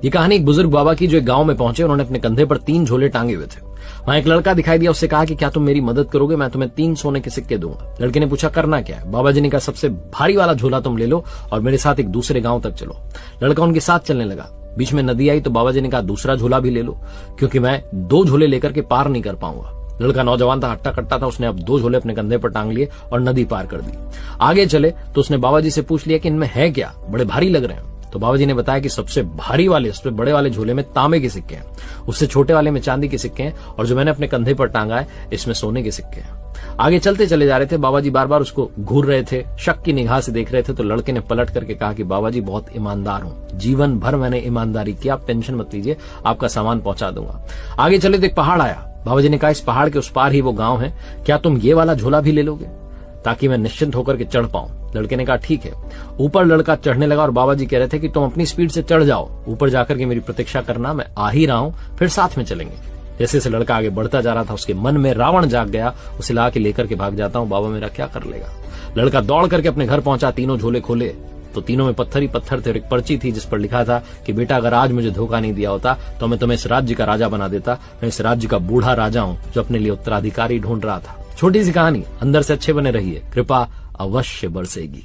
ये कहानी एक बुजुर्ग बाबा की जो एक गांव में पहुंचे। उन्होंने अपने कंधे पर 3 झोले टांगे हुए थे। वहां एक लड़का दिखाई दिया। उससे कहा कि क्या तुम मेरी मदद करोगे, मैं तुम्हें 3 सोने के सिक्के दूंगा। लड़के ने पूछा करना क्या है। बाबा जी ने कहा सबसे भारी वाला झोला तुम ले लो और मेरे साथ एक दूसरे गांव तक चलो। लड़का उनके साथ चलने लगा। बीच में नदी आई तो बाबा जी ने कहा दूसरा झोला भी ले लो, क्योंकि मैं 2 झोले लेकर के पार नहीं कर पाऊंगा। लड़का नौजवान था, हट्टा कट्टा था। उसने अब 2 झोले अपने कंधे पर टांग लिए और नदी पार कर दी। आगे चले तो उसने बाबा जी से पूछ लिया कि इनमें है क्या, बड़े भारी लग रहे हैं। तो बाबा जी ने बताया कि सबसे भारी वाले, सबसे बड़े वाले झोले में तांबे के सिक्के हैं, उससे छोटे वाले में चांदी के सिक्के हैं, और जो मैंने अपने कंधे पर टांगा है इसमें सोने के सिक्के हैं। आगे चलते चले जा रहे थे। बाबा जी बार बार उसको घूर रहे थे, शक की निगाह से देख रहे थे। तो लड़के ने पलट करके कहा कि बाबा जी बहुत ईमानदार हूं, जीवन भर मैंने ईमानदारी की, आप टेंशन मत लीजिए, आपका सामान पहुंचा दूंगा। आगे चले तो एक पहाड़ आया। बाबा जी ने कहा इस पहाड़ के उस पार ही वो गांव है, क्या तुम ये वाला झोला भी ले लोगे ताकि मैं निश्चिंत होकर के चढ़ पाऊं। लड़के ने कहा ठीक है। ऊपर लड़का चढ़ने लगा और बाबा जी कह रहे थे कि तुम अपनी स्पीड से चढ़ जाओ, ऊपर जाकर के मेरी प्रतीक्षा करना, मैं आ ही रहा हूं, फिर साथ में चलेंगे। जैसे जैसे लड़का आगे बढ़ता जा रहा था उसके मन में रावण जाग गया। उसे लगा कि लेकर के भाग जाता हूं, बाबा मेरा क्या कर लेगा। लड़का दौड़ करके अपने घर पहुंचा, तीनों झोले खोले तो तीनों में पत्थर ही पत्थर थे और एक पर्ची थी जिस पर लिखा था कि बेटा अगर आज मुझे धोखा नहीं दिया होता तो मैं तुम्हें इस राज्य का राजा बना देता। मैं इस राज्य का बूढ़ा राजा हूं जो अपने लिए उत्तराधिकारी ढूंढ रहा था। छोटी सी कहानी, अंदर से अच्छे बने रहिए, कृपा अवश्य बरसेगी।